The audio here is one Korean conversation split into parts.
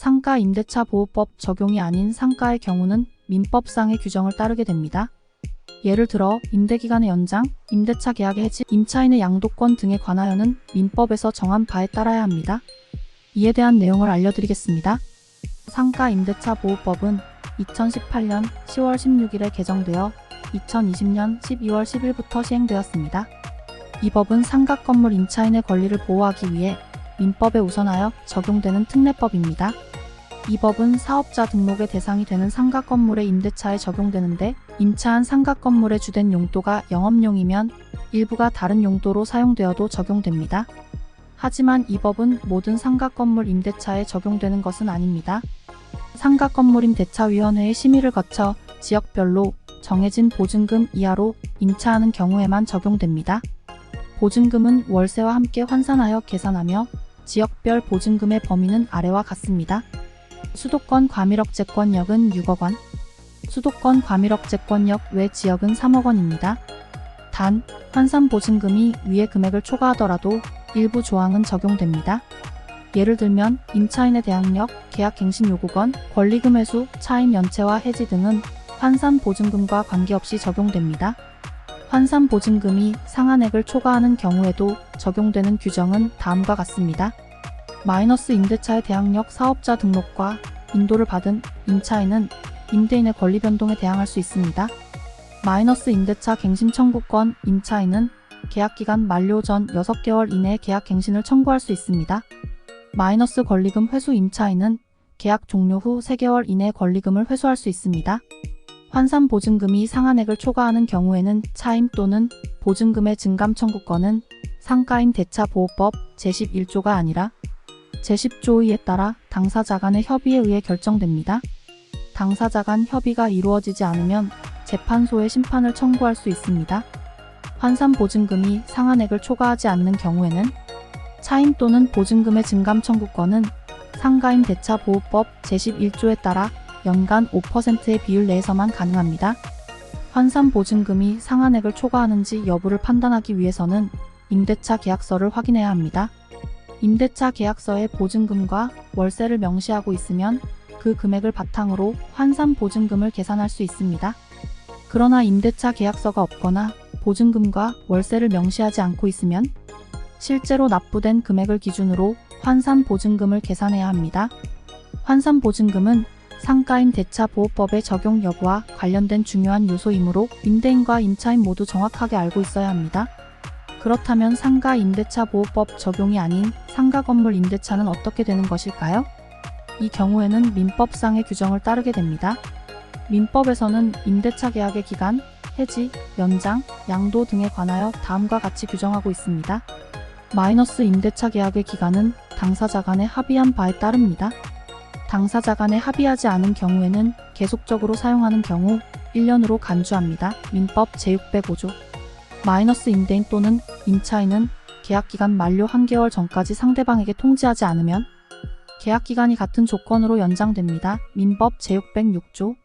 상가 임대차 보호법 적용이 아닌 상가의 경우는 민법상의 규정을 따르게 됩니다. 예를 들어 임대기간의 연장, 임대차 계약의 해지, 임차인의 양도권 등에 관하여는 민법에서 정한 바에 따라야 합니다. 이에 대한 내용을 알려드리겠습니다. 상가 임대차 보호법은 2018년 10월 16일에 개정되어 2020년 12월 10일부터 시행되었습니다. 이 법은 상가 건물 임차인의 권리를 보호하기 위해 민법에 우선하여 적용되는 특례법입니다. 이 법은 사업자 등록의 대상이 되는 상가 건물의 임대차에 적용되는데 임차한 상가 건물의 주된 용도가 영업용이면 일부가 다른 용도로 사용되어도 적용됩니다. 하지만 이 법은 모든 상가 건물 임대차에 적용되는 것은 아닙니다. 상가 건물 임대차위원회의 심의를 거쳐 지역별로 정해진 보증금 이하로 임차하는 경우에만 적용됩니다. 보증금은 월세와 함께 환산하여 계산하며 지역별 보증금의 범위는 아래와 같습니다. 수도권 과밀억제권역은 6억 원, 수도권 과밀억제권역 외 지역은 3억 원입니다. 단, 환산보증금이 위의 금액을 초과하더라도 일부 조항은 적용됩니다. 예를 들면 임차인의 대항력, 계약갱신 요구권, 권리금 회수, 차임 연체와 해지 등은 환산보증금과 관계없이 적용됩니다. 환산보증금이 상한액을 초과하는 경우에도 적용되는 규정은 다음과 같습니다. 마이너스 임대차의 대항력 사업자 등록과 인도를 받은 임차인은 임대인의 권리 변동에 대항할 수 있습니다. 마이너스 임대차 갱신 청구권 임차인은 계약기간 만료 전 6개월 이내에 계약갱신을 청구할 수 있습니다. 마이너스 권리금 회수 임차인은 계약 종료 후 3개월 이내에 권리금을 회수할 수 있습니다. 환산보증금이 상한액을 초과하는 경우에는 차임 또는 보증금의 증감 청구권은 상가임대차보호법 제11조가 아니라 제10조의에 따라 당사자 간의 협의에 의해 결정됩니다. 당사자 간 협의가 이루어지지 않으면 재판소에 심판을 청구할 수 있습니다. 환산보증금이 상한액을 초과하지 않는 경우에는 차임 또는 보증금의 증감 청구권은 상가임대차보호법 제11조에 따라 연간 5%의 비율 내에서만 가능합니다. 환산보증금이 상한액을 초과하는지 여부를 판단하기 위해서는 임대차 계약서를 확인해야 합니다. 임대차 계약서에 보증금과 월세를 명시하고 있으면 그 금액을 바탕으로 환산보증금을 계산할 수 있습니다. 그러나 임대차 계약서가 없거나 보증금과 월세를 명시하지 않고 있으면 실제로 납부된 금액을 기준으로 환산보증금을 계산해야 합니다. 환산보증금은 상가임대차보호법의 적용 여부와 관련된 중요한 요소이므로 임대인과 임차인 모두 정확하게 알고 있어야 합니다. 그렇다면 상가임대차보호법 적용이 아닌 상가건물 임대차는 어떻게 되는 것일까요? 이 경우에는 민법상의 규정을 따르게 됩니다. 민법에서는 임대차 계약의 기간, 해지, 연장, 양도 등에 관하여 다음과 같이 규정하고 있습니다. 마이너스 임대차 계약의 기간은 당사자 간에 합의한 바에 따릅니다. 당사자 간에 합의하지 않은 경우에는 계속적으로 사용하는 경우 1년으로 간주합니다. 민법 제605조. 마이너스 임대인 또는 임차인은 계약기간 만료 1개월 전까지 상대방에게 통지하지 않으면 계약기간이 같은 조건으로 연장됩니다. 민법 제606조.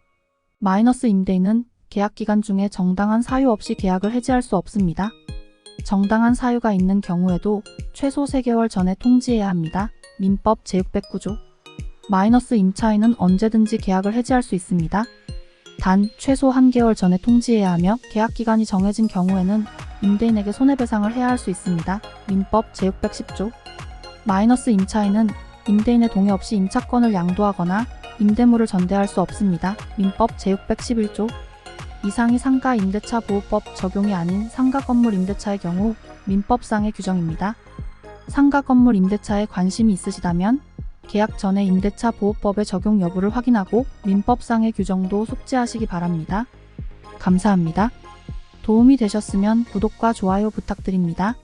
마이너스 임대인은 계약기간 중에 정당한 사유 없이 계약을 해지할 수 없습니다. 정당한 사유가 있는 경우에도 최소 3개월 전에 통지해야 합니다. 민법 제609조. 마이너스 임차인은 언제든지 계약을 해지할 수 있습니다. 단 최소 1개월 전에 통지해야 하며 계약기간이 정해진 경우에는 임대인에게 손해배상을 해야 할 수 있습니다. 민법 제610조. 마이너스 임차인은 임대인의 동의 없이 임차권을 양도하거나 임대물을 전대할 수 없습니다. 민법 제611조. 이상이 상가 임대차 보호법 적용이 아닌 상가 건물 임대차의 경우 민법상의 규정입니다. 상가 건물 임대차에 관심이 있으시다면 계약 전에 임대차 보호법의 적용 여부를 확인하고 민법상의 규정도 숙지하시기 바랍니다. 감사합니다. 도움이 되셨으면 구독과 좋아요 부탁드립니다.